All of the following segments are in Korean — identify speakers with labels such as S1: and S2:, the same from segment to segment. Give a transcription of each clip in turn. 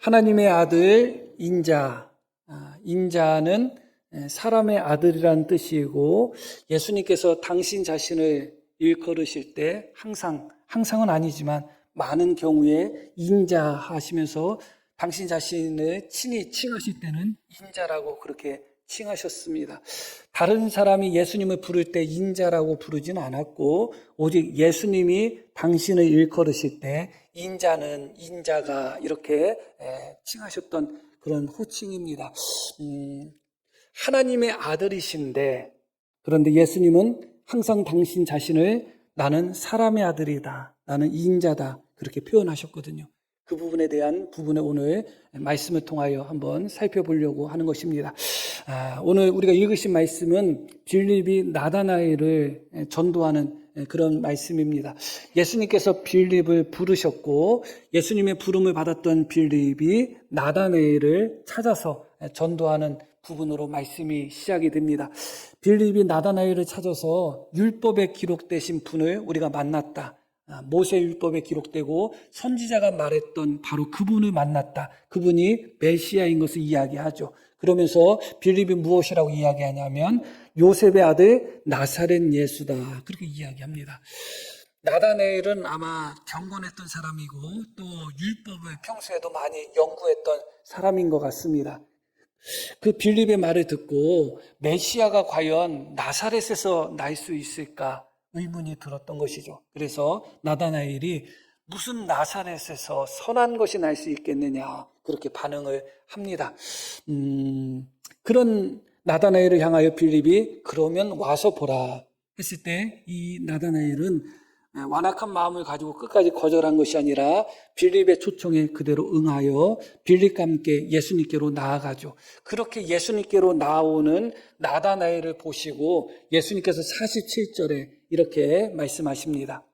S1: 하나님의 아들 인자, 인자는 사람의 아들이라는 뜻이고, 예수님께서 당신 자신을 일컬으실 때 항상은 아니지만 많은 경우에 인자 하시면서 당신 자신을 친히 칭하실 때는 인자라고 그렇게 칭하셨습니다. 다른 사람이 예수님을 부를 때 인자라고 부르진 않았고, 오직 예수님이 당신을 일컬으실 때 인자는 인자가 이렇게 칭하셨던 그런 호칭입니다. 하나님의 아들이신데, 그런데 예수님은 항상 당신 자신을 나는 사람의 아들이다, 나는 인자다 그렇게 표현하셨거든요. 그 부분에 대한 부분을 오늘 말씀을 통하여 한번 살펴보려고 하는 것입니다. 오늘 우리가 읽으신 말씀은 빌립이 나다나엘을 전도하는 그런 말씀입니다. 예수님께서 빌립을 부르셨고, 예수님의 부름을 받았던 빌립이 나다나엘을 찾아서 전도하는 부분으로 말씀이 시작이 됩니다. 빌립이 나다나엘을 찾아서 율법에 기록되신 분을 우리가 만났다. 모세 율법에 기록되고 선지자가 말했던 바로 그분을 만났다. 그분이 메시아인 것을 이야기하죠. 그러면서 빌립이 무엇이라고 이야기하냐면 요셉의 아들 나사렛 예수다 그렇게 이야기합니다. 나다나엘은 아마 경건했던 사람이고 또 율법을 평소에도 많이 연구했던 사람인 것 같습니다. 그 빌립의 말을 듣고 메시아가 과연 나사렛에서 날 수 있을까 의문이 들었던 것이죠. 그래서 나다나엘이 무슨 나사렛에서 선한 것이 날 수 있겠느냐 그렇게 반응을 합니다. 그런 나다나엘을 향하여 빌립이 그러면 와서 보라 했을 때 이 나다나엘은 완악한 마음을 가지고 끝까지 거절한 것이 아니라 빌립의 초청에 그대로 응하여 빌립과 함께 예수님께로 나아가죠. 그렇게 예수님께로 나오는 나다나엘을 보시고 예수님께서 47절에 이렇게 말씀하십니다.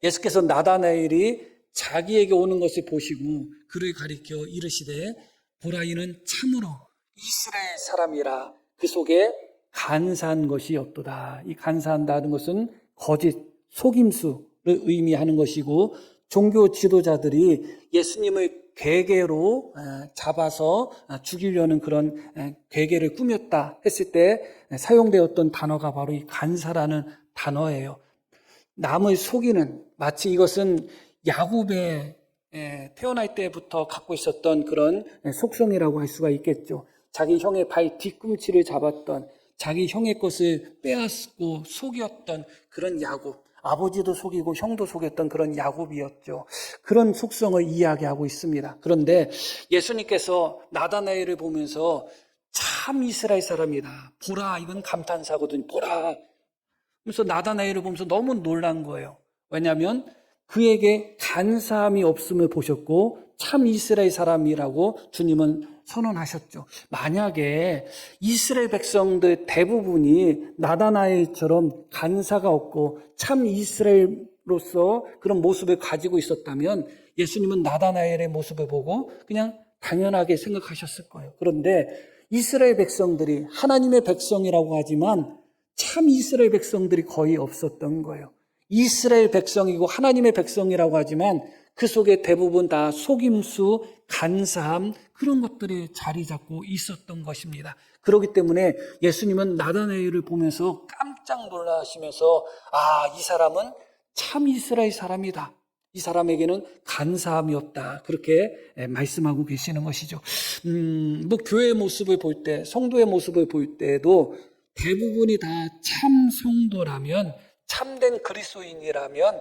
S1: 예수께서 나다나엘이 자기에게 오는 것을 보시고 그를 가리켜 이르시되 보라 이는 참으로 이스라엘 사람이라 그 속에 간사한 것이 없도다. 이 간사한다는 것은 거짓, 속임수를 의미하는 것이고 종교 지도자들이 예수님을 괴계로 잡아서 죽이려는 그런 괴계를 꾸몄다 했을 때 사용되었던 단어가 바로 이 간사라는 단어예요. 남을 속이는, 마치 이것은 야곱의 태어날 때부터 갖고 있었던 그런 속성이라고 할 수가 있겠죠. 자기 형의 발 뒤꿈치를 잡았던, 자기 형의 것을 빼앗고 속였던 그런 야곱, 아버지도 속이고 형도 속였던 그런 야곱이었죠. 그런 속성을 이야기하고 있습니다. 그런데 예수님께서 나다나엘을 보면서 참 이스라엘 사람이다. 보라, 이건 감탄사거든요. 보라. 그래서 나다나엘을 보면서 너무 놀란 거예요. 왜냐하면 그에게 간사함이 없음을 보셨고 참 이스라엘 사람이라고 주님은 선언하셨죠. 만약에 이스라엘 백성들 대부분이 나다나엘처럼 간사가 없고 참 이스라엘로서 그런 모습을 가지고 있었다면 예수님은 나다나엘의 모습을 보고 그냥 당연하게 생각하셨을 거예요. 그런데 이스라엘 백성들이 하나님의 백성이라고 하지만 참 이스라엘 백성들이 거의 없었던 거예요. 이스라엘 백성이고 하나님의 백성이라고 하지만 그 속에 대부분 다 속임수, 간사함 그런 것들이 자리 잡고 있었던 것입니다. 그렇기 때문에 예수님은 나다나엘을 보면서 깜짝 놀라시면서 이 사람은 참 이스라엘 사람이다. 이 사람에게는 간사함이 없다. 그렇게 말씀하고 계시는 것이죠. 교회의 모습을 볼 때, 성도의 모습을 볼 때도 대부분이 다 참 성도라면, 참된 그리스도인이라면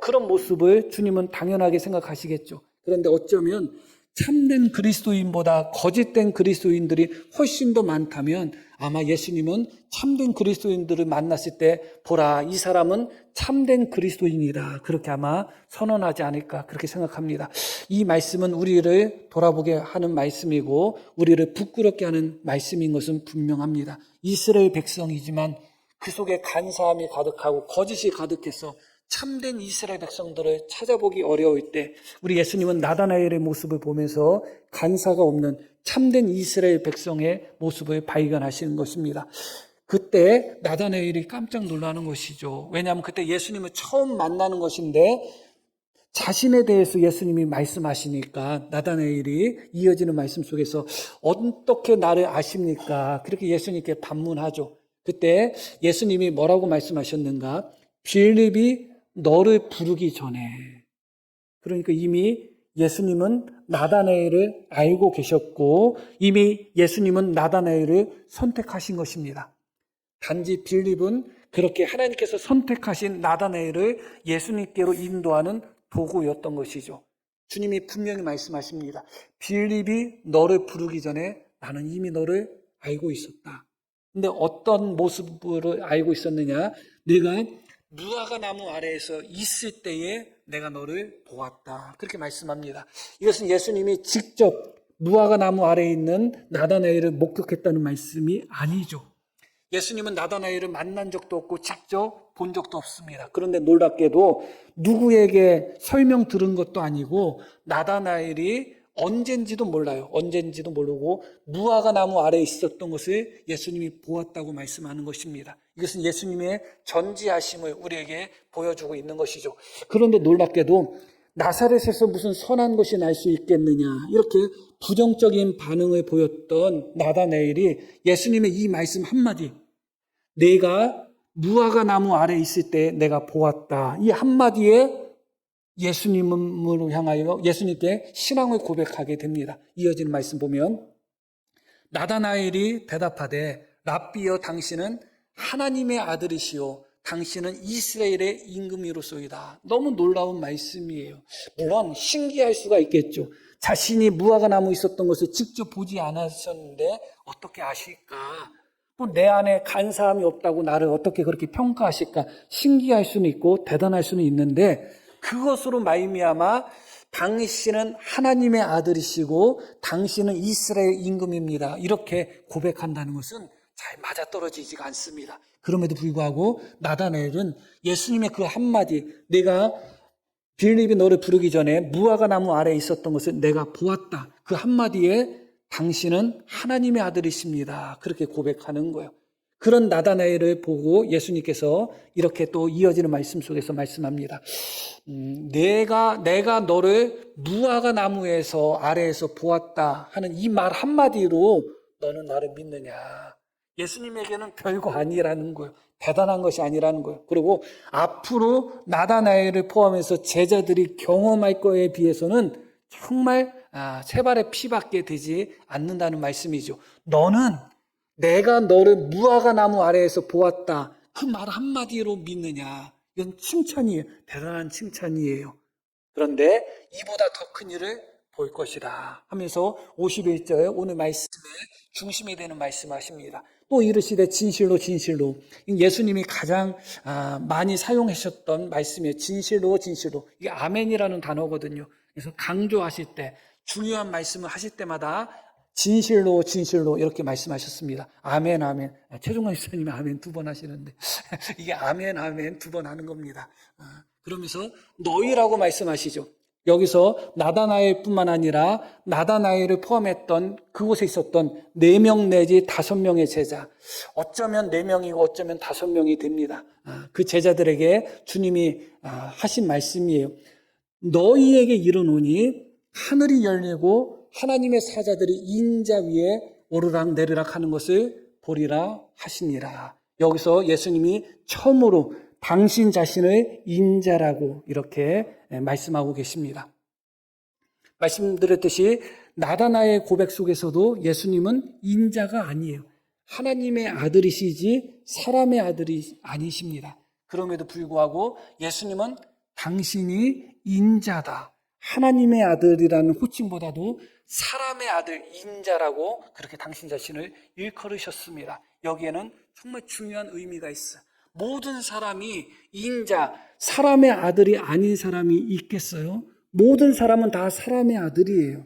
S1: 그런 모습을 주님은 당연하게 생각하시겠죠. 그런데 어쩌면 참된 그리스도인보다 거짓된 그리스도인들이 훨씬 더 많다면 아마 예수님은 참된 그리스도인들을 만났을 때 보라, 이 사람은 참된 그리스도인이다. 그렇게 아마 선언하지 않을까 그렇게 생각합니다. 이 말씀은 우리를 돌아보게 하는 말씀이고 우리를 부끄럽게 하는 말씀인 것은 분명합니다. 이스라엘 백성이지만 그 속에 간사함이 가득하고 거짓이 가득해서 참된 이스라엘 백성들을 찾아보기 어려울 때 우리 예수님은 나다나엘의 모습을 보면서 간사가 없는 참된 이스라엘 백성의 모습을 발견하시는 것입니다. 그때 나다나엘이 깜짝 놀라는 것이죠. 왜냐하면 그때 예수님을 처음 만나는 것인데 자신에 대해서 예수님이 말씀하시니까 나다나엘이 이어지는 말씀 속에서 어떻게 나를 아십니까? 그렇게 예수님께 반문하죠. 그때 예수님이 뭐라고 말씀하셨는가? 빌립이 너를 부르기 전에. 그러니까 이미 예수님은 나다나엘을 알고 계셨고 이미 예수님은 나다나엘을 선택하신 것입니다. 단지 빌립은 그렇게 하나님께서 선택하신 나다나엘을 예수님께로 인도하는 도구였던 것이죠. 주님이 분명히 말씀하십니다. 빌립이 너를 부르기 전에 나는 이미 너를 알고 있었다. 근데 어떤 모습으로 알고 있었느냐? 네가 무화과 나무 아래에서 있을 때에 내가 너를 보았다. 그렇게 말씀합니다. 이것은 예수님이 직접 무화과 나무 아래에 있는 나다나엘을 목격했다는 말씀이 아니죠. 예수님은 나다나엘을 만난 적도 없고 직접 본 적도 없습니다. 그런데 놀랍게도 누구에게 설명 들은 것도 아니고 나다나엘이 언젠지도 몰라요. 언젠지도 모르고 무화과 나무 아래에 있었던 것을 예수님이 보았다고 말씀하는 것입니다. 이것은 예수님의 전지하심을 우리에게 보여주고 있는 것이죠. 그런데 놀랍게도 나사렛에서 무슨 선한 것이 날 수 있겠느냐 이렇게 부정적인 반응을 보였던 나다나엘이 예수님의 이 말씀 한마디, 내가 무화과 나무 아래에 있을 때 내가 보았다, 이 한마디에 예수님으로 향하여 예수님께 신앙을 고백하게 됩니다. 이어지는 말씀 보면 나다나엘이 대답하되 랍비여 당신은 하나님의 아들이시오 당신은 이스라엘의 임금이로소이다. 너무 놀라운 말씀이에요. 물론 신기할 수가 있겠죠. 자신이 무화과 나무 있었던 것을 직접 보지 않았었는데 어떻게 아실까? 또 내 안에 간사함이 없다고 나를 어떻게 그렇게 평가하실까? 신기할 수는 있고 대단할 수는 있는데 그것으로 말미암아 당신은 하나님의 아들이시고 당신은 이스라엘 임금입니다. 이렇게 고백한다는 것은 잘 맞아떨어지지가 않습니다. 그럼에도 불구하고 나다나엘은 예수님의 그 한마디, 내가 빌립이 너를 부르기 전에 무화과 나무 아래에 있었던 것을 내가 보았다. 그 한마디에 당신은 하나님의 아들이십니다. 그렇게 고백하는 거예요. 그런 나다나엘을 보고 예수님께서 이렇게 또 이어지는 말씀 속에서 말씀합니다. 내가 너를 무화과 나무에서 아래에서 보았다 하는 이 말 한마디로 너는 나를 믿느냐. 예수님에게는 별거 아니라는 거예요. 대단한 것이 아니라는 거예요. 그리고 앞으로 나다나엘을 포함해서 제자들이 경험할 거에 비해서는 정말 세 발의 피밖에 되지 않는다는 말씀이죠. 너는 내가 너를 무화과 나무 아래에서 보았다. 그 말 한마디로 믿느냐. 이건 칭찬이에요. 대단한 칭찬이에요. 그런데 이보다 더 큰 일을 볼 것이다 하면서 51절 오늘 말씀의 중심이 되는 말씀하십니다. 또 이르시되 진실로 진실로. 예수님이 가장 많이 사용하셨던 말씀이에요. 진실로 진실로. 이게 아멘이라는 단어거든요. 그래서 강조하실 때 중요한 말씀을 하실 때마다 진실로 진실로 이렇게 말씀하셨습니다. 아멘 아멘. 최종관 집사님이 아멘 2번 하시는데 이게 아멘 아멘 2번 하는 겁니다. 그러면서 너희라고 말씀하시죠. 여기서 나다나엘뿐만 아니라 나다나엘을 포함했던 그곳에 있었던 4명 내지 5명의 제자, 어쩌면 4명이고 어쩌면 5명이 됩니다. 그 제자들에게 주님이 하신 말씀이에요. 너희에게 이르노니 하늘이 열리고 하나님의 사자들이 인자 위에 오르락 내리락 하는 것을 보리라 하시니라. 여기서 예수님이 처음으로 당신 자신을 인자라고 이렇게 말씀하고 계십니다. 말씀드렸듯이 나다나의 고백 속에서도 예수님은 인자가 아니에요. 하나님의 아들이시지 사람의 아들이 아니십니다. 그럼에도 불구하고 예수님은 당신이 인자다. 하나님의 아들이라는 호칭보다도 사람의 아들 인자라고 그렇게 당신 자신을 일컬으셨습니다. 여기에는 정말 중요한 의미가 있어요. 모든 사람이 인자, 사람의 아들이 아닌 사람이 있겠어요? 모든 사람은 다 사람의 아들이에요.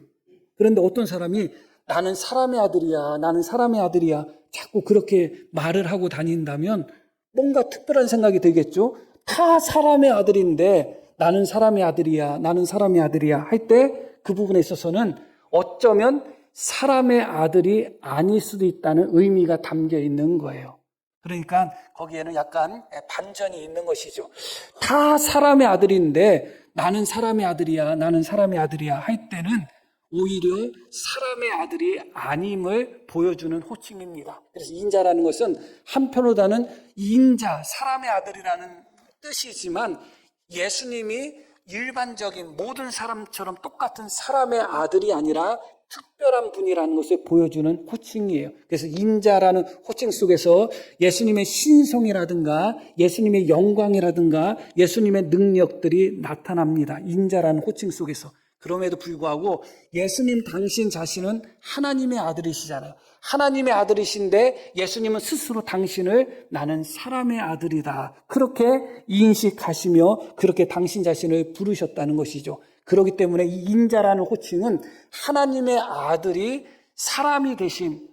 S1: 그런데 어떤 사람이 나는 사람의 아들이야, 나는 사람의 아들이야 자꾸 그렇게 말을 하고 다닌다면 뭔가 특별한 생각이 들겠죠? 다 사람의 아들인데 나는 사람의 아들이야, 나는 사람의 아들이야 할 때 그 부분에 있어서는 어쩌면 사람의 아들이 아닐 수도 있다는 의미가 담겨 있는 거예요. 그러니까 거기에는 약간 반전이 있는 것이죠. 다 사람의 아들인데 나는 사람의 아들이야, 나는 사람의 아들이야 할 때는 오히려 사람의 아들이 아님을 보여주는 호칭입니다. 그래서 인자라는 것은 한편으로는 인자, 사람의 아들이라는 뜻이지만 예수님이 일반적인 모든 사람처럼 똑같은 사람의 아들이 아니라 특별한 분이라는 것을 보여주는 호칭이에요. 그래서 인자라는 호칭 속에서 예수님의 신성이라든가 예수님의 영광이라든가 예수님의 능력들이 나타납니다. 인자라는 호칭 속에서. 그럼에도 불구하고 예수님 당신 자신은 하나님의 아들이시잖아요. 하나님의 아들이신데 예수님은 스스로 당신을 나는 사람의 아들이다. 그렇게 인식하시며 그렇게 당신 자신을 부르셨다는 것이죠. 그렇기 때문에 이 인자라는 호칭은 하나님의 아들이 사람이 되신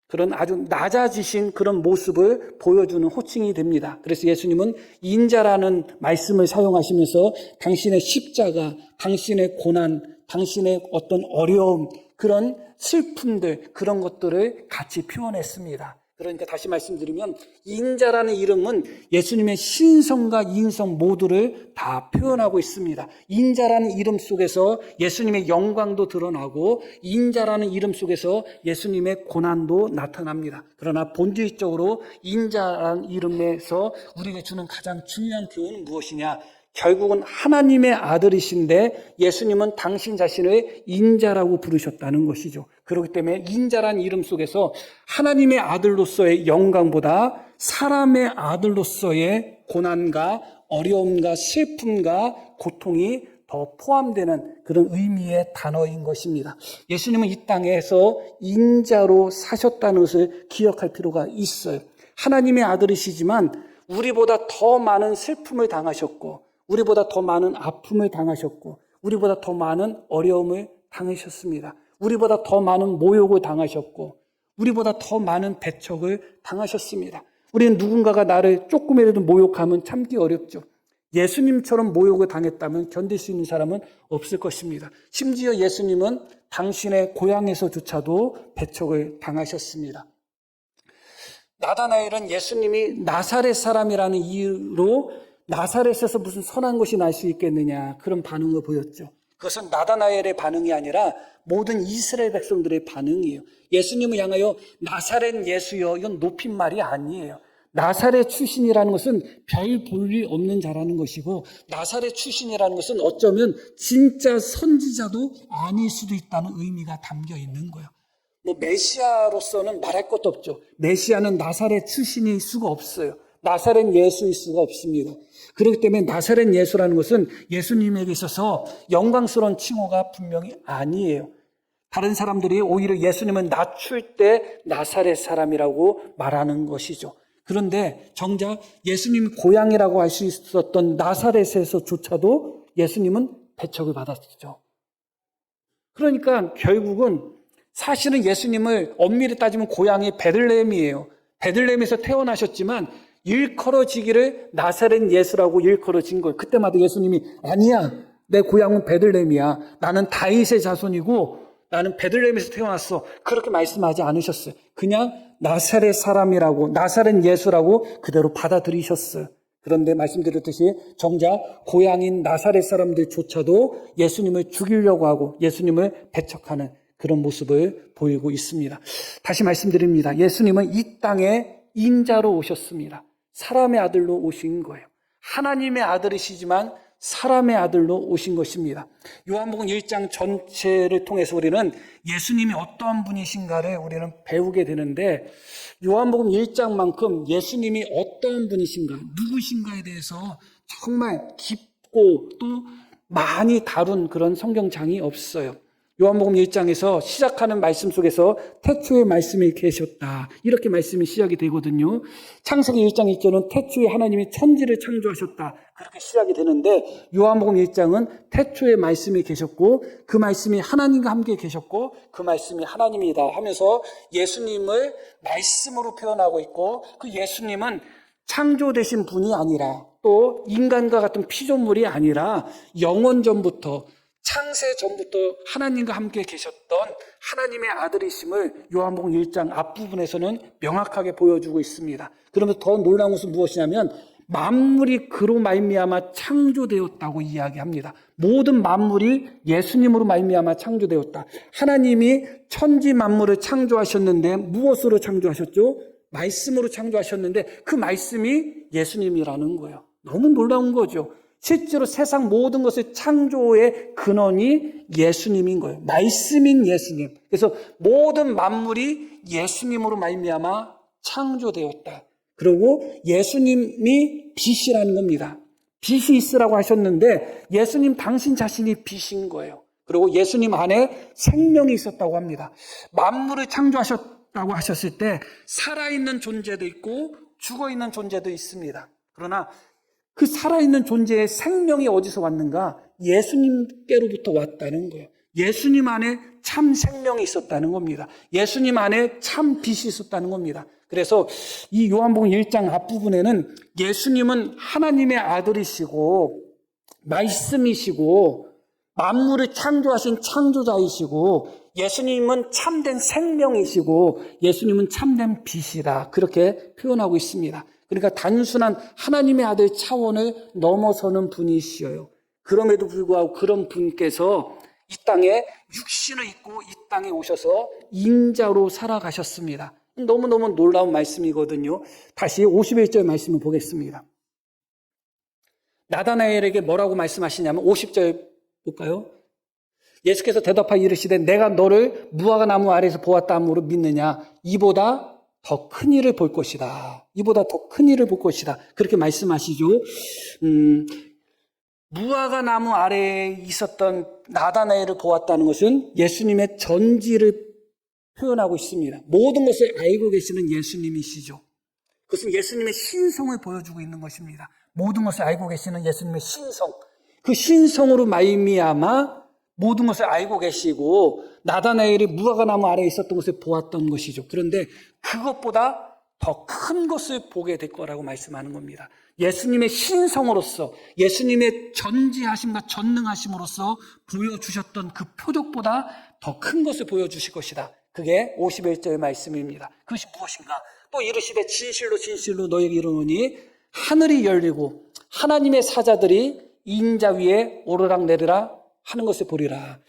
S1: 그런 아주 낮아지신 그런 모습을 보여주는 호칭이 됩니다. 그래서 예수님은 인자라는 말씀을 사용하시면서 당신의 십자가, 당신의 고난, 당신의 어떤 어려움, 그런 슬픔들, 그런 것들을 같이 표현했습니다. 그러니까 다시 말씀드리면 인자라는 이름은 예수님의 신성과 인성 모두를 다 표현하고 있습니다. 인자라는 이름 속에서 예수님의 영광도 드러나고 인자라는 이름 속에서 예수님의 고난도 나타납니다. 그러나 본질적으로 인자라는 이름에서 우리에게 주는 가장 중요한 교훈은 무엇이냐? 결국은 하나님의 아들이신데 예수님은 당신 자신을 인자라고 부르셨다는 것이죠. 그렇기 때문에 인자라는 이름 속에서 하나님의 아들로서의 영광보다 사람의 아들로서의 고난과 어려움과 슬픔과 고통이 더 포함되는 그런 의미의 단어인 것입니다. 예수님은 이 땅에서 인자로 사셨다는 것을 기억할 필요가 있어요. 하나님의 아들이시지만 우리보다 더 많은 슬픔을 당하셨고 우리보다 더 많은 아픔을 당하셨고 우리보다 더 많은 어려움을 당하셨습니다. 우리보다 더 많은 모욕을 당하셨고 우리보다 더 많은 배척을 당하셨습니다. 우리는 누군가가 나를 조금이라도 모욕하면 참기 어렵죠. 예수님처럼 모욕을 당했다면 견딜 수 있는 사람은 없을 것입니다. 심지어 예수님은 당신의 고향에서조차도 배척을 당하셨습니다. 나다나엘은 예수님이 나사렛 사람이라는 이유로 나사렛에서 무슨 선한 것이 날 수 있겠느냐 그런 반응을 보였죠. 그것은 나다나엘의 반응이 아니라 모든 이스라엘 백성들의 반응이에요. 예수님을 향하여 나사렛 예수여 이건 높임말이 아니에요. 나사렛 출신이라는 것은 별 볼일 없는 자라는 것이고 나사렛 출신이라는 것은 어쩌면 진짜 선지자도 아닐 수도 있다는 의미가 담겨 있는 거예요. 메시아로서는 말할 것도 없죠. 메시아는 나사렛 출신일 수가 없어요. 나사렛 예수일 수가 없습니다. 그렇기 때문에 나사렛 예수라는 것은 예수님에게 있어서 영광스러운 칭호가 분명히 아니에요. 다른 사람들이 오히려 예수님을 낮출 때 나사렛 사람이라고 말하는 것이죠. 그런데 정작 예수님 고향이라고 할 수 있었던 나사렛에서조차도 예수님은 배척을 받았죠. 그러니까 결국은 사실은 예수님을 엄밀히 따지면 고향이 베들레헴이에요. 베들레헴에서 태어나셨지만 일컬어지기를 나사렛 예수라고 일컬어진 거예요. 그때마다 예수님이 아니야, 내 고향은 베들레헴이야. 나는 다윗의 자손이고 나는 베들레헴에서 태어났어. 그렇게 말씀하지 않으셨어요. 그냥 나사렛 사람이라고, 나사렛 예수라고 그대로 받아들이셨어요. 그런데 말씀드렸듯이 정작 고향인 나사렛 사람들조차도 예수님을 죽이려고 하고 예수님을 배척하는 그런 모습을 보이고 있습니다. 다시 말씀드립니다. 예수님은 이 땅에 인자로 오셨습니다. 사람의 아들로 오신 거예요. 하나님의 아들이시지만 사람의 아들로 오신 것입니다. 요한복음 1장 전체를 통해서 우리는 예수님이 어떠한 분이신가를 우리는 배우게 되는데 요한복음 1장만큼 예수님이 어떠한 분이신가, 누구신가에 대해서 정말 깊고 또 많이 다룬 그런 성경장이 없어요. 요한복음 1장에서 시작하는 말씀 속에서 태초에 말씀이 계셨다. 이렇게 말씀이 시작이 되거든요. 창세기 1장 1절은 태초에 하나님이 천지를 창조하셨다. 그렇게 시작이 되는데 요한복음 1장은 태초에 말씀이 계셨고 그 말씀이 하나님과 함께 계셨고 그 말씀이 하나님이다 하면서 예수님을 말씀으로 표현하고 있고 그 예수님은 창조되신 분이 아니라 또 인간과 같은 피조물이 아니라 영원 전부터 창세 전부터 하나님과 함께 계셨던 하나님의 아들이심을 요한복음 1장 앞부분에서는 명확하게 보여주고 있습니다. 그러면서 더 놀라운 것은 무엇이냐면 만물이 그로 말미암아 창조되었다고 이야기합니다. 모든 만물이 예수님으로 말미암아 창조되었다. 하나님이 천지 만물을 창조하셨는데 무엇으로 창조하셨죠? 말씀으로 창조하셨는데 그 말씀이 예수님이라는 거예요. 너무 놀라운 거죠. 실제로 세상 모든 것의 창조의 근원이 예수님인 거예요. 말씀인 예수님. 그래서 모든 만물이 예수님으로 말미암아 창조되었다. 그리고 예수님이 빛이라는 겁니다. 빛이 있으라고 하셨는데 예수님 당신 자신이 빛인 거예요. 그리고 예수님 안에 생명이 있었다고 합니다. 만물을 창조하셨다고 하셨을 때 살아있는 존재도 있고 죽어있는 존재도 있습니다. 그러나 그 살아있는 존재의 생명이 어디서 왔는가? 예수님께로부터 왔다는 거예요. 예수님 안에 참 생명이 있었다는 겁니다. 예수님 안에 참 빛이 있었다는 겁니다. 그래서 이 요한복음 1장 앞부분에는 예수님은 하나님의 아들이시고 말씀이시고 만물을 창조하신 창조자이시고 예수님은 참된 생명이시고 예수님은 참된 빛이다. 그렇게 표현하고 있습니다. 그러니까 단순한 하나님의 아들 차원을 넘어서는 분이시여요. 그럼에도 불구하고 그런 분께서 이 땅에 육신을 입고 이 땅에 오셔서 인자로 살아가셨습니다. 너무너무 놀라운 말씀이거든요. 다시 51절 말씀을 보겠습니다. 나다나엘에게 뭐라고 말씀하시냐면 50절 볼까요? 예수께서 대답하여 이르시되 내가 너를 무화과 나무 아래에서 보았다 함으로 믿느냐? 이보다 더 큰 일을 볼 것이다. 이보다 더 큰 일을 볼 것이다. 그렇게 말씀하시죠. 무화과 나무 아래에 있었던 나다나엘을 보았다는 것은 예수님의 전지를 표현하고 있습니다. 모든 것을 알고 계시는 예수님이시죠. 그것은 예수님의 신성을 보여주고 있는 것입니다. 모든 것을 알고 계시는 예수님의 신성. 그 신성으로 말미암아 모든 것을 알고 계시고 나다나엘이 무화과 나무 아래에 있었던 것을 보았던 것이죠. 그런데 그것보다 더 큰 것을 보게 될 거라고 말씀하는 겁니다. 예수님의 신성으로서 예수님의 전지하심과 전능하심으로써 보여주셨던 그 표적보다 더 큰 것을 보여주실 것이다. 그게 51절의 말씀입니다. 그것이 무엇인가? 또 이르시되 진실로 진실로 너에게 이르노니 하늘이 열리고 하나님의 사자들이 인자 위에 오르락내리락 하는 것을 보리라.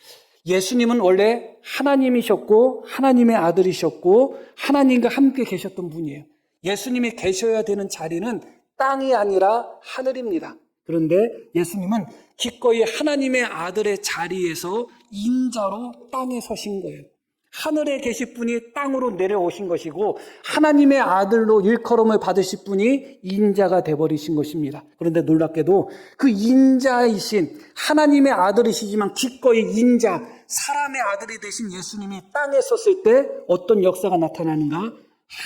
S1: 예수님은 원래 하나님이셨고 하나님의 아들이셨고 하나님과 함께 계셨던 분이에요. 예수님이 계셔야 되는 자리는 땅이 아니라 하늘입니다. 그런데 예수님은 기꺼이 하나님의 아들의 자리에서 인자로 땅에 서신 거예요. 하늘에 계실 분이 땅으로 내려오신 것이고 하나님의 아들로 일컬음을 받으실 분이 인자가 되어버리신 것입니다. 그런데 놀랍게도 그 인자이신 하나님의 아들이시지만 기꺼이 인자, 사람의 아들이 되신 예수님이 땅에 섰을 때 어떤 역사가 나타나는가?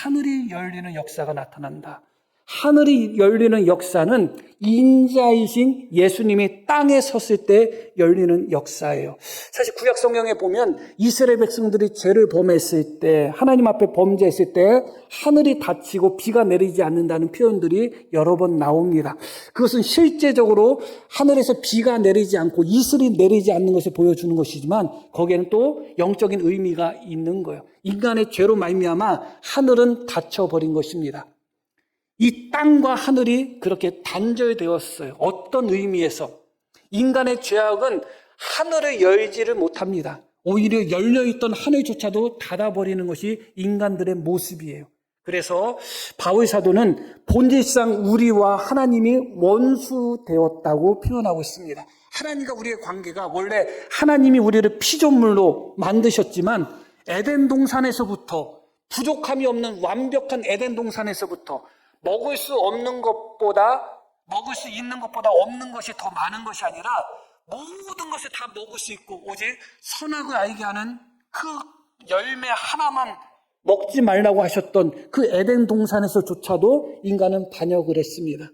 S1: 하늘이 열리는 역사가 나타난다. 하늘이 열리는 역사는 인자이신 예수님이 땅에 섰을 때 열리는 역사예요. 사실 구약 성경에 보면 이스라엘 백성들이 죄를 범했을 때, 하나님 앞에 범죄했을 때 하늘이 닫히고 비가 내리지 않는다는 표현들이 여러 번 나옵니다. 그것은 실제적으로 하늘에서 비가 내리지 않고 이슬이 내리지 않는 것을 보여주는 것이지만 거기에는 또 영적인 의미가 있는 거예요. 인간의 죄로 말미암아 하늘은 닫혀버린 것입니다. 이 땅과 하늘이 그렇게 단절되었어요. 어떤 의미에서? 인간의 죄악은 하늘을 열지를 못합니다. 오히려 열려있던 하늘조차도 닫아버리는 것이 인간들의 모습이에요. 그래서 바울 사도는 본질상 우리와 하나님이 원수되었다고 표현하고 있습니다. 하나님과 우리의 관계가 원래 하나님이 우리를 피조물로 만드셨지만 에덴 동산에서부터 부족함이 없는 완벽한 에덴 동산에서부터 먹을 수 없는 것보다 먹을 수 있는 것보다 없는 것이 더 많은 것이 아니라 모든 것을 다 먹을 수 있고 오직 선악을 알게 하는 그 열매 하나만 먹지 말라고 하셨던 그 에덴 동산에서조차도 인간은 반역을 했습니다.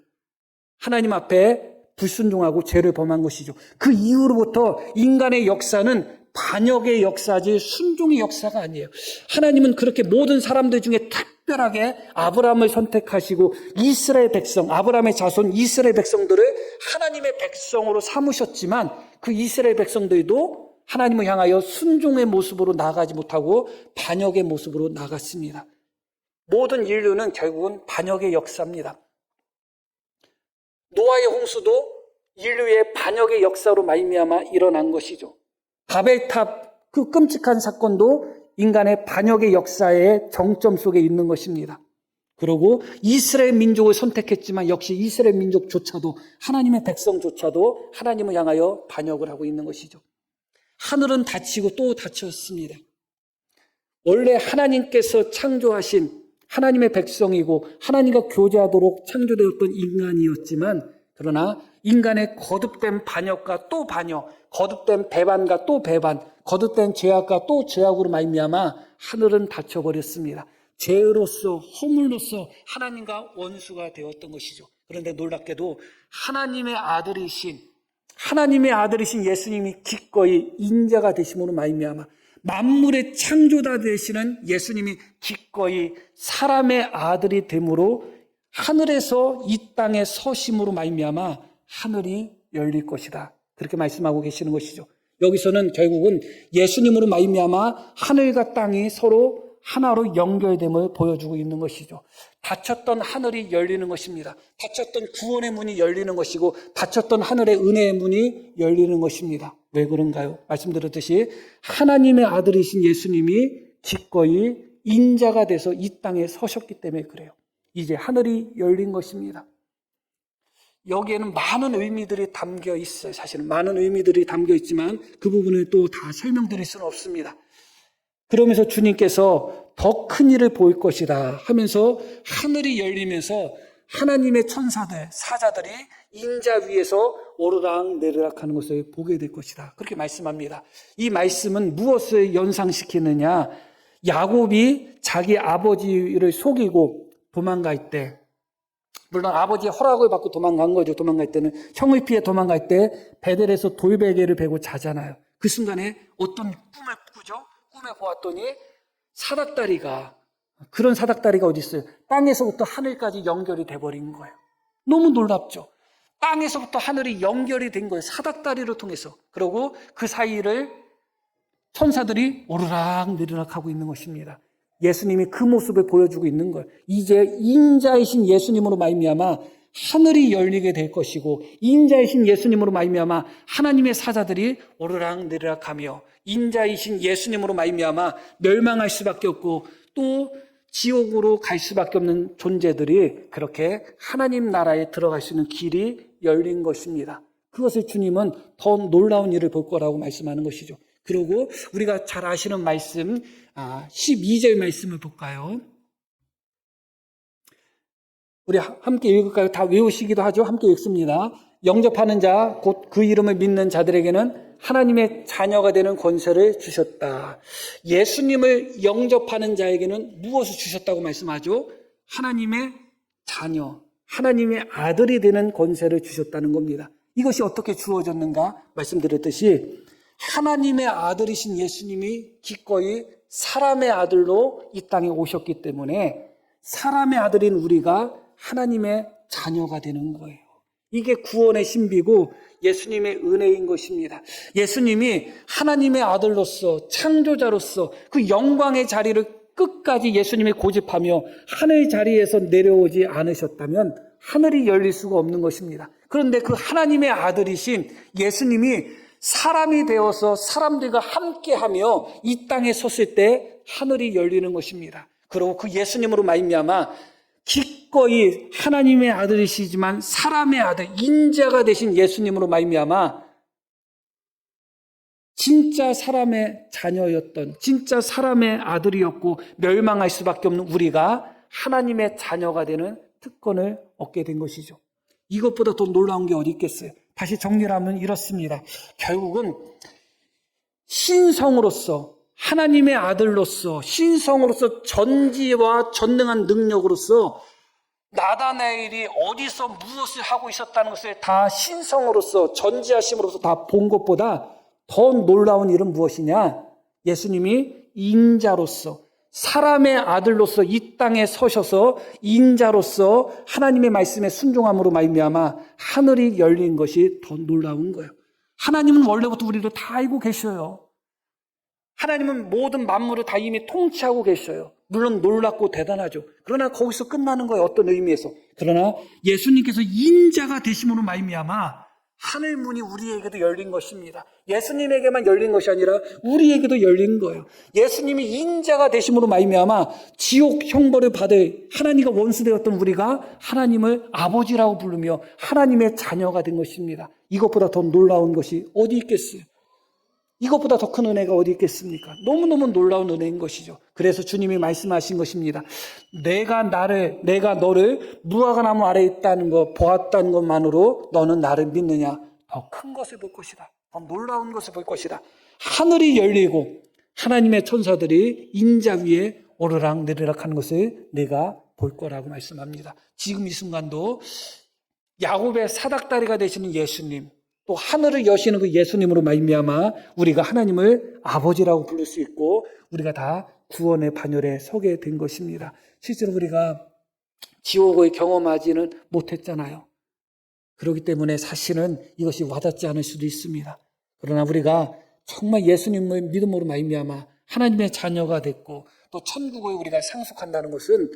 S1: 하나님 앞에 불순종하고 죄를 범한 것이죠. 그 이후로부터 인간의 역사는 반역의 역사지 순종의 역사가 아니에요. 하나님은 그렇게 모든 사람들 중에 특별하게 아브라함을 선택하시고 이스라엘 백성, 아브라함의 자손 이스라엘 백성들을 하나님의 백성으로 삼으셨지만 그 이스라엘 백성들도 하나님을 향하여 순종의 모습으로 나아가지 못하고 반역의 모습으로 나갔습니다. 모든 인류는 결국은 반역의 역사입니다. 노아의 홍수도 인류의 반역의 역사로 말미암아 일어난 것이죠. 바벨탑 그 끔찍한 사건도 인간의 반역의 역사의 정점 속에 있는 것입니다. 그리고 이스라엘 민족을 선택했지만 역시 이스라엘 민족조차도 하나님의 백성조차도 하나님을 향하여 반역을 하고 있는 것이죠. 하늘은 닫히고 또 닫혔습니다. 원래 하나님께서 창조하신 하나님의 백성이고 하나님과 교제하도록 창조되었던 인간이었지만 그러나 인간의 거듭된 반역과 또 반역, 거듭된 배반과 또 배반, 거듭된 죄악과 또 죄악으로 말미암아 하늘은 닫혀버렸습니다. 죄로서 허물로서 하나님과 원수가 되었던 것이죠. 그런데 놀랍게도 하나님의 아들이신 예수님이 기꺼이 인자가 되심으로 말미암아 만물의 창조자 되시는 예수님이 기꺼이 사람의 아들이 됨으로 하늘에서 이 땅에 서심으로 말미암아 하늘이 열릴 것이다. 그렇게 말씀하고 계시는 것이죠. 여기서는 결국은 예수님으로 말미암아 하늘과 땅이 서로 하나로 연결됨을 보여주고 있는 것이죠. 닫혔던 하늘이 열리는 것입니다. 닫혔던 구원의 문이 열리는 것이고 닫혔던 하늘의 은혜의 문이 열리는 것입니다. 왜 그런가요? 말씀드렸듯이 하나님의 아들이신 예수님이 기꺼이 인자가 돼서 이 땅에 서셨기 때문에 그래요. 이제 하늘이 열린 것입니다. 여기에는 많은 의미들이 담겨 있어요. 사실은 많은 의미들이 담겨 있지만 그 부분을 또 다 설명드릴 수는 없습니다. 그러면서 주님께서 더 큰 일을 보일 것이다 하면서 하늘이 열리면서 하나님의 천사들, 사자들이 인자 위에서 오르락 내리락 하는 것을 보게 될 것이다. 그렇게 말씀합니다. 이 말씀은 무엇을 연상시키느냐? 야곱이 자기 아버지를 속이고 도망갈 때, 물론 아버지의 허락을 받고 도망간 거죠. 도망갈 때는 형을 피해 도망갈 때 베델에서 돌베개를 베고 자잖아요. 그 순간에 어떤 꿈을 꾸죠? 꿈에 보았더니 그런 사닥다리가 어디 있어요? 땅에서부터 하늘까지 연결이 돼버린 거예요. 너무 놀랍죠? 땅에서부터 하늘이 연결이 된 거예요. 사닥다리를 통해서. 그리고 그 사이를 천사들이 오르락 내리락 하고 있는 것입니다. 예수님이 그 모습을 보여주고 있는 거예요. 이제 인자이신 예수님으로 말미암아 하늘이 열리게 될 것이고 인자이신 예수님으로 말미암아 하나님의 사자들이 오르락 내리락하며 인자이신 예수님으로 말미암아 멸망할 수밖에 없고 또 지옥으로 갈 수밖에 없는 존재들이 그렇게 하나님 나라에 들어갈 수 있는 길이 열린 것입니다. 그것을 주님은 더 놀라운 일을 볼 거라고 말씀하는 것이죠. 그리고 우리가 잘 아시는 말씀 12절 말씀을 볼까요? 우리 함께 읽을까요? 다 외우시기도 하죠. 함께 읽습니다. 영접하는 자, 곧 그 이름을 믿는 자들에게는 하나님의 자녀가 되는 권세를 주셨다. 예수님을 영접하는 자에게는 무엇을 주셨다고 말씀하죠? 하나님의 자녀, 하나님의 아들이 되는 권세를 주셨다는 겁니다. 이것이 어떻게 주어졌는가 말씀드렸듯이 하나님의 아들이신 예수님이 기꺼이 사람의 아들로 이 땅에 오셨기 때문에 사람의 아들인 우리가 하나님의 자녀가 되는 거예요. 이게 구원의 신비고 예수님의 은혜인 것입니다. 예수님이 하나님의 아들로서 창조자로서 그 영광의 자리를 끝까지 예수님이 고집하며 하늘 자리에서 내려오지 않으셨다면 하늘이 열릴 수가 없는 것입니다. 그런데 그 하나님의 아들이신 예수님이 사람이 되어서 사람들과 함께하며 이 땅에 섰을 때 하늘이 열리는 것입니다. 그리고 그 예수님으로 말미암아 기꺼이 하나님의 아들이시지만 사람의 아들, 인자가 되신 예수님으로 말미암아 진짜 사람의 자녀였던, 진짜 사람의 아들이었고 멸망할 수밖에 없는 우리가 하나님의 자녀가 되는 특권을 얻게 된 것이죠. 이것보다 더 놀라운 게 어디 있겠어요? 다시 정리를 하면 이렇습니다. 결국은 신성으로서, 하나님의 아들로서, 신성으로서 전지와 전능한 능력으로서 나다나엘이 어디서 무엇을 하고 있었다는 것을 다 신성으로서, 전지하심으로서 다 본 것보다 더 놀라운 일은 무엇이냐? 예수님이 인자로서, 사람의 아들로서 이 땅에 서셔서 인자로서 하나님의 말씀에 순종함으로 말미암아 하늘이 열린 것이 더 놀라운 거예요. 하나님은 원래부터 우리를 다 알고 계셔요. 하나님은 모든 만물을 다 이미 통치하고 계셔요. 물론 놀랍고 대단하죠. 그러나 거기서 끝나는 거예요. 어떤 의미에서. 그러나 예수님께서 인자가 되심으로 말미암아 하늘 문이 우리에게도 열린 것입니다. 예수님에게만 열린 것이 아니라 우리에게도 열린 거예요. 예수님이 인자가 되심으로 말미암아 지옥 형벌을 받을 하나님과 원수되었던 우리가 하나님을 아버지라고 부르며 하나님의 자녀가 된 것입니다. 이것보다 더 놀라운 것이 어디 있겠어요? 이것보다 더 큰 은혜가 어디 있겠습니까? 너무너무 놀라운 은혜인 것이죠. 그래서 주님이 말씀하신 것입니다. 내가 너를 무화과나무 아래에 있다는 것, 보았다는 것만으로 너는 나를 믿느냐? 더 큰 것을 볼 것이다. 더 놀라운 것을 볼 것이다. 하늘이 열리고 하나님의 천사들이 인자 위에 오르락 내리락 하는 것을 내가 볼 거라고 말씀합니다. 지금 이 순간도 야곱의 사닥다리가 되시는 예수님, 또 하늘을 여시는 그 예수님으로 말미암아 우리가 하나님을 아버지라고 부를 수 있고 우리가 다 구원의 반열에 서게 된 것입니다. 실제로 우리가 지옥을 경험하지는 못했잖아요. 그렇기 때문에 사실은 이것이 와닿지 않을 수도 있습니다. 그러나 우리가 정말 예수님을 믿음으로 말미암아 하나님의 자녀가 됐고 또 천국을 우리가 상속한다는 것은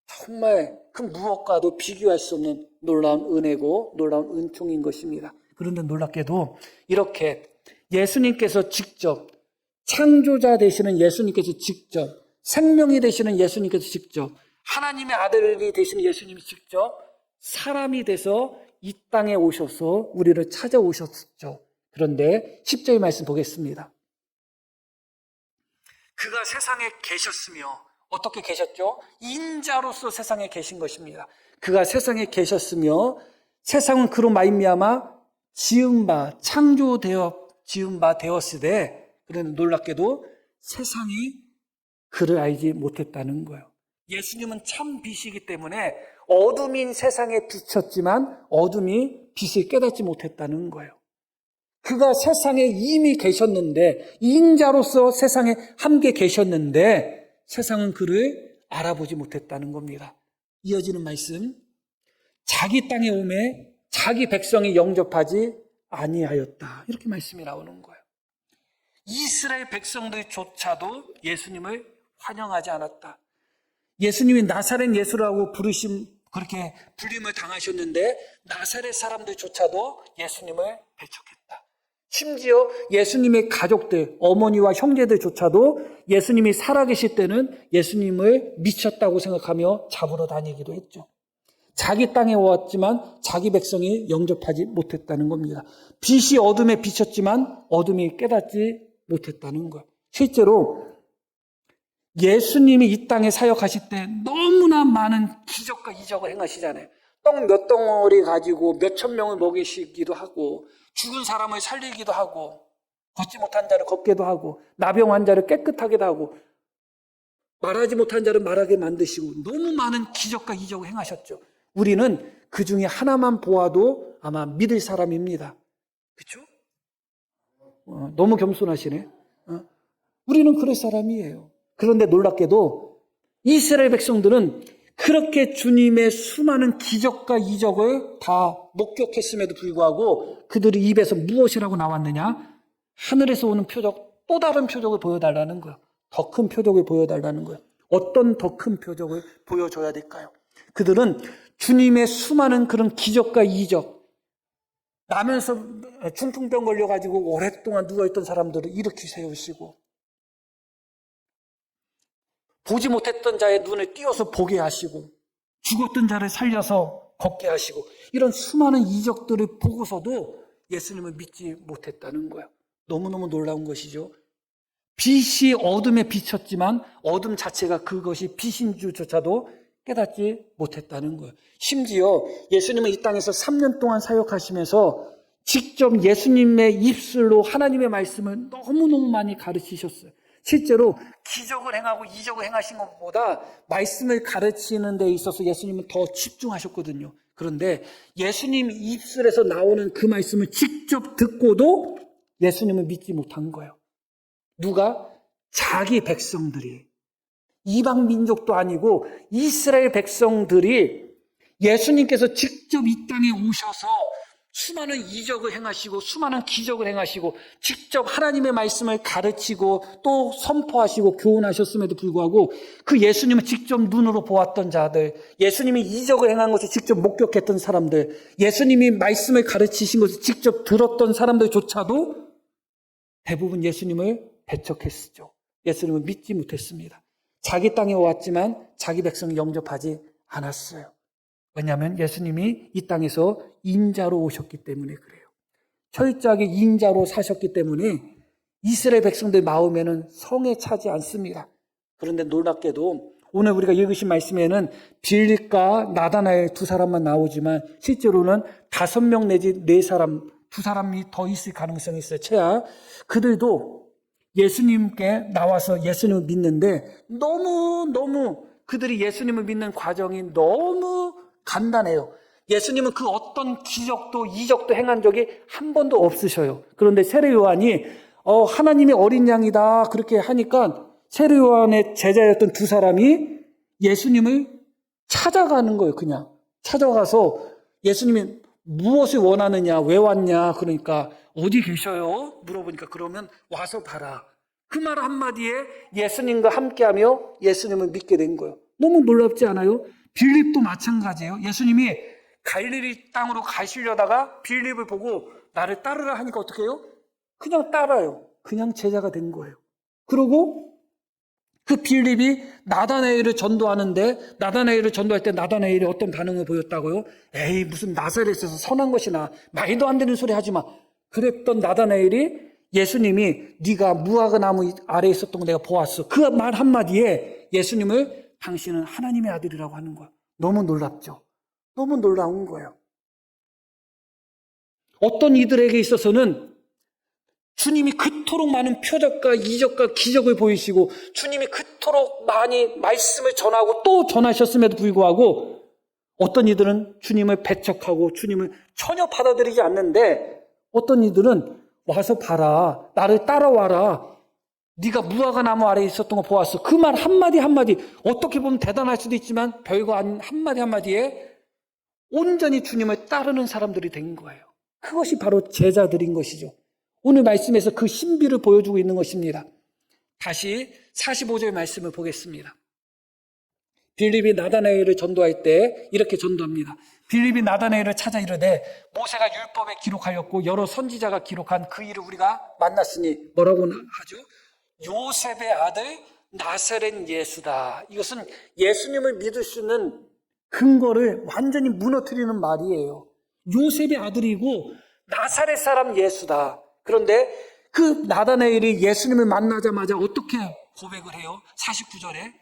S1: 정말 그 무엇과도 비교할 수 없는 놀라운 은혜고 놀라운 은총인 것입니다. 그런데 놀랍게도 이렇게 예수님께서 직접 창조자 되시는 예수님께서 직접 생명이 되시는 예수님께서 직접 하나님의 아들이 되시는 예수님이 직접 사람이 돼서 이 땅에 오셔서 우리를 찾아오셨죠. 그런데 10절 말씀 보겠습니다. 그가 세상에 계셨으며 어떻게 계셨죠? 인자로서 세상에 계신 것입니다. 그가 세상에 계셨으며 세상은 그로 말미암아 지은 바 되었으되 그런데 놀랍게도 세상이 그를 알지 못했다는 거예요. 예수님은 참 빛이기 때문에 어둠인 세상에 비쳤지만 어둠이 빛을 깨닫지 못했다는 거예요. 그가 세상에 이미 계셨는데 인자로서 세상에 함께 계셨는데 세상은 그를 알아보지 못했다는 겁니다. 이어지는 말씀, 자기 땅에 오매 자기 백성이 영접하지 아니하였다. 이렇게 말씀이 나오는 거예요. 이스라엘 백성들조차도 예수님을 환영하지 않았다. 예수님이 나사렛 예수라고 그렇게 불림을 당하셨는데 나사렛 사람들조차도 예수님을 배척했다. 심지어 예수님의 가족들, 어머니와 형제들조차도 예수님이 살아계실 때는 예수님을 미쳤다고 생각하며 잡으러 다니기도 했죠. 자기 땅에 왔지만 자기 백성이 영접하지 못했다는 겁니다. 빛이 어둠에 비쳤지만 어둠이 깨닫지 못했다는 거예요. 실제로 예수님이 이 땅에 사역하실 때 너무나 많은 기적과 이적을 행하시잖아요. 떡 몇 덩어리 가지고 몇천 명을 먹이시기도 하고 죽은 사람을 살리기도 하고 걷지 못한 자를 걷게도 하고 나병 환자를 깨끗하게도 하고 말하지 못한 자를 말하게 만드시고 너무 많은 기적과 이적을 행하셨죠. 우리는 그 중에 하나만 보아도 아마 믿을 사람입니다. 그렇죠? 너무 겸손하시네. 우리는 그럴 사람이에요. 그런데 놀랍게도 이스라엘 백성들은 그렇게 주님의 수많은 기적과 이적을 다 목격했음에도 불구하고 그들의 입에서 무엇이라고 나왔느냐? 하늘에서 오는 표적, 또 다른 표적을 보여달라는 거예요. 더 큰 표적을 보여달라는 거예요. 어떤 더 큰 표적을 보여줘야 될까요? 그들은 주님의 수많은 그런 기적과 이적, 나면서 중풍병 걸려가지고 오랫동안 누워있던 사람들을 일으키 세우시고 보지 못했던 자의 눈을 띄어서 보게 하시고 죽었던 자를 살려서 걷게 하시고 이런 수많은 이적들을 보고서도 예수님을 믿지 못했다는 거예요. 너무너무 놀라운 것이죠. 빛이 어둠에 비쳤지만 어둠 자체가 그것이 빛인 줄조차도 깨닫지 못했다는 거예요. 심지어 예수님은 이 땅에서 3년 동안 사역하시면서 직접 예수님의 입술로 하나님의 말씀을 너무너무 많이 가르치셨어요. 실제로 기적을 행하고 이적을 행하신 것보다 말씀을 가르치는 데 있어서 예수님은 더 집중하셨거든요. 그런데 예수님 입술에서 나오는 그 말씀을 직접 듣고도 예수님을 믿지 못한 거예요. 누가? 자기 백성들이. 이방 민족도 아니고 이스라엘 백성들이 예수님께서 직접 이 땅에 오셔서 수많은 이적을 행하시고 수많은 기적을 행하시고 직접 하나님의 말씀을 가르치고 또 선포하시고 교훈하셨음에도 불구하고 그 예수님을 직접 눈으로 보았던 자들, 예수님이 이적을 행한 것을 직접 목격했던 사람들, 예수님이 말씀을 가르치신 것을 직접 들었던 사람들조차도 대부분 예수님을 배척했죠. 예수님을 믿지 못했습니다. 자기 땅에 왔지만 자기 백성을 영접하지 않았어요. 왜냐하면 예수님이 이 땅에서 인자로 오셨기 때문에 그래요. 철저하게 인자로 사셨기 때문에 이스라엘 백성들 마음에는 성에 차지 않습니다. 그런데 놀랍게도 오늘 우리가 읽으신 말씀에는 빌립과 나다나엘 두 사람만 나오지만 실제로는 5명 내지 4사람, 2사람이 더 있을 가능성이 있어요. 최하 그들도 예수님께 나와서 예수님을 믿는데 너무 그들이 예수님을 믿는 과정이 너무 간단해요. 예수님은 그 어떤 기적도 이적도 행한 적이 한 번도 없으셔요. 그런데 세례 요한이 하나님의 어린 양이다 그렇게 하니까 세례 요한의 제자였던 2사람이 예수님을 찾아가는 거예요. 그냥 찾아가서 예수님이 무엇을 원하느냐, 왜 왔냐, 그러니까 어디 계셔요? 물어보니까 그러면 와서 봐라. 그 말 한마디에 예수님과 함께하며 예수님을 믿게 된 거예요. 너무 놀랍지 않아요? 빌립도 마찬가지예요. 예수님이 갈릴리 땅으로 가시려다가 빌립을 보고 나를 따르라 하니까 어떻게 해요? 그냥 따라요. 그냥 제자가 된 거예요. 그리고 그 빌립이 나다나엘을 전도하는데 나다나엘을 전도할 때 나다나엘이 어떤 반응을 보였다고요? 에이 무슨 나사렛에서 선한 것이나 말도 안 되는 소리 하지 마. 그랬던 나다나엘이 예수님이 네가 무화과 나무 아래에 있었던 거 내가 보았어. 그 말 한마디에 예수님을 당신은 하나님의 아들이라고 하는 거야. 너무 놀랍죠? 너무 놀라운 거예요. 어떤 이들에게 있어서는 주님이 그토록 많은 표적과 이적과 기적을 보이시고 주님이 그토록 많이 말씀을 전하고 또 전하셨음에도 불구하고 어떤 이들은 주님을 배척하고 주님을 전혀 받아들이지 않는데 어떤 이들은 와서 봐라. 나를 따라와라. 네가 무화과 나무 아래에 있었던 거 보았어. 그 말 한마디 어떻게 보면 대단할 수도 있지만 별거 아닌 한마디에 온전히 주님을 따르는 사람들이 된 거예요. 그것이 바로 제자들인 것이죠. 오늘 말씀에서 그 신비를 보여주고 있는 것입니다. 다시 45절 말씀을 보겠습니다. 빌립이 나다나엘을 전도할 때 이렇게 전도합니다. 빌립이 나다나엘을 찾아 이르되 모세가 율법에 기록하였고 여러 선지자가 기록한 그 일을 우리가 만났으니 뭐라고 하죠? 요셉의 아들 나사렛 예수다. 이것은 예수님을 믿을 수 있는 근거를 완전히 무너뜨리는 말이에요. 요셉의 아들이고 나사렛 사람 예수다. 그런데 그 나다나엘이 예수님을 만나자마자 어떻게 고백을 해요? 49절에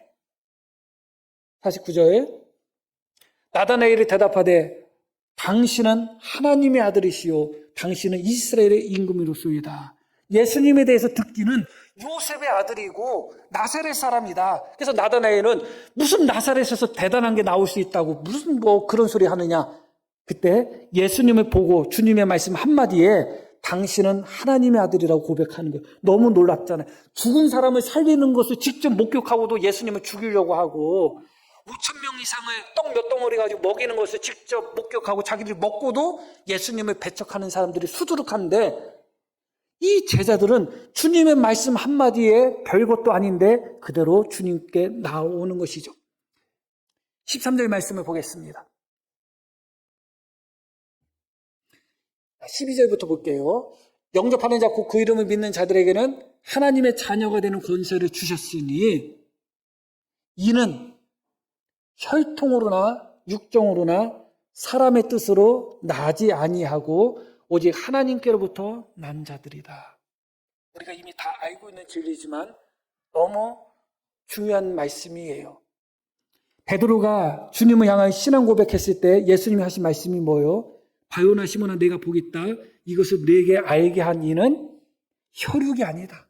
S1: 나다나엘이 대답하되 당신은 하나님의 아들이시요 당신은 이스라엘의 임금이로소이다. 예수님에 대해서 듣기는 요셉의 아들이고 나사렛 사람이다. 그래서 나다나엘은 무슨 나사렛에서 대단한 게 나올 수 있다고 무슨 그런 소리 하느냐. 그때 예수님을 보고 주님의 말씀 한마디에 당신은 하나님의 아들이라고 고백하는 거예요. 너무 놀랍잖아요. 죽은 사람을 살리는 것을 직접 목격하고도 예수님을 죽이려고 하고 5,000명 이상을 떡 몇 덩어리 가지고 먹이는 것을 직접 목격하고 자기들이 먹고도 예수님을 배척하는 사람들이 수두룩한데 이 제자들은 주님의 말씀 한마디에 별것도 아닌데 그대로 주님께 나오는 것이죠. 13절 말씀을 보겠습니다. 12절부터 볼게요. 영접하는 자 곧 그 이름을 믿는 자들에게는 하나님의 자녀가 되는 권세를 주셨으니 이는 혈통으로나 육정으로나 사람의 뜻으로 나지 아니하고 오직 하나님께로부터 난 자들이다. 우리가 이미 다 알고 있는 진리지만 너무 중요한 말씀이에요. 베드로가 주님을 향한 신앙 고백했을 때 예수님이 하신 말씀이 뭐예요? 바요나 시몬아 내가 보겠다. 이것을 내게 알게 한 이는 혈육이 아니다.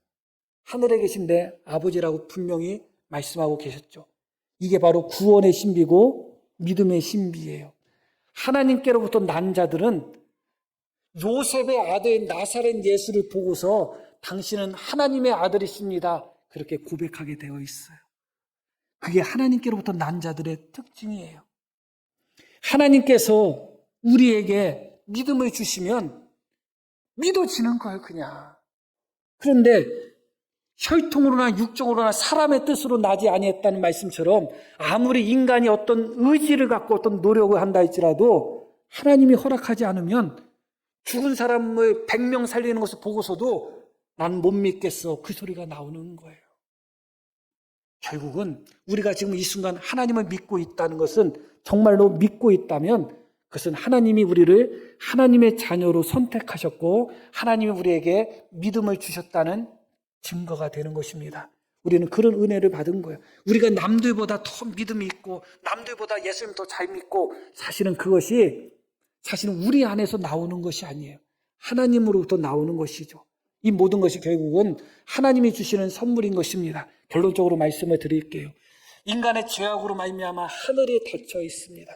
S1: 하늘에 계신 내 아버지라고 분명히 말씀하고 계셨죠. 이게 바로 구원의 신비고 믿음의 신비예요. 하나님께로부터 난 자들은 요셉의 아들 나사렛 예수를 보고서 당신은 하나님의 아들이십니다. 그렇게 고백하게 되어 있어요. 그게 하나님께로부터 난 자들의 특징이에요. 하나님께서 우리에게 믿음을 주시면 믿어지는 거예요, 그냥. 그런데 혈통으로나 육정으로나 사람의 뜻으로 나지 아니했다는 말씀처럼 아무리 인간이 어떤 의지를 갖고 어떤 노력을 한다 할지라도 하나님이 허락하지 않으면 죽은 사람을 100명 살리는 것을 보고서도 난 못 믿겠어. 그 소리가 나오는 거예요. 결국은 우리가 지금 이 순간 하나님을 믿고 있다는 것은 정말로 믿고 있다면 그것은 하나님이 우리를 하나님의 자녀로 선택하셨고 하나님이 우리에게 믿음을 주셨다는 증거가 되는 것입니다. 우리는 그런 은혜를 받은 거예요. 우리가 남들보다 더 믿음이 있고 남들보다 예수님 더 잘 믿고 사실은 그것이 사실은 우리 안에서 나오는 것이 아니에요. 하나님으로부터 나오는 것이죠. 이 모든 것이 결국은 하나님이 주시는 선물인 것입니다. 결론적으로 말씀을 드릴게요. 인간의 죄악으로 말미암아 하늘이 닫혀 있습니다.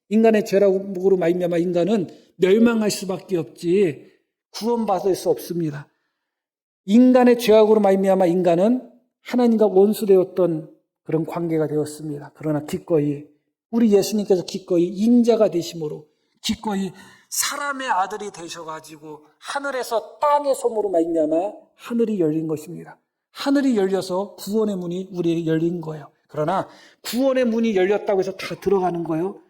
S1: 인간의 죄악으로 말미암아 인간은 멸망할 수밖에 없지 구원받을 수 없습니다. 인간의 죄악으로 말미암아 인간은 하나님과 원수되었던 그런 관계가 되었습니다. 그러나 기꺼이 우리 예수님께서 기꺼이 인자가 되심으로 기꺼이 사람의 아들이 되셔가지고 하늘에서 땅의 솜으로 말미암아 하늘이 열린 것입니다. 하늘이 열려서 구원의 문이 우리에게 열린 거예요. 그러나 구원의 문이 열렸다고 해서 다 들어가는 거예요.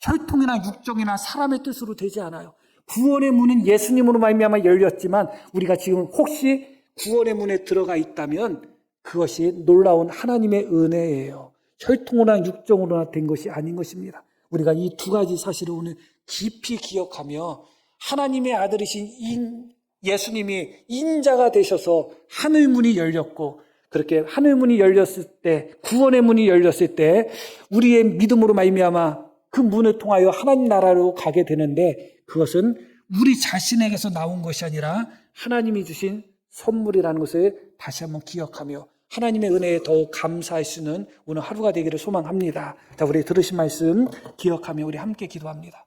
S1: 혈통이나 육정이나 사람의 뜻으로 되지 않아요. 구원의 문은 예수님으로 말미암아 열렸지만 우리가 지금 혹시 구원의 문에 들어가 있다면 그것이 놀라운 하나님의 은혜예요. 혈통으로나 육정으로나 된 것이 아닌 것입니다. 우리가 이 두 가지 사실을 오늘 깊이 기억하며 하나님의 아들이신 예수님이 인자가 되셔서 하늘문이 열렸고 그렇게 하늘문이 열렸을 때 구원의 문이 열렸을 때 우리의 믿음으로 말미암아 그 문을 통하여 하나님 나라로 가게 되는데 그것은 우리 자신에게서 나온 것이 아니라 하나님이 주신 선물이라는 것을 다시 한번 기억하며 하나님의 은혜에 더욱 감사할 수 있는 오늘 하루가 되기를 소망합니다. 자, 우리 들으신 말씀 기억하며 우리 함께 기도합니다.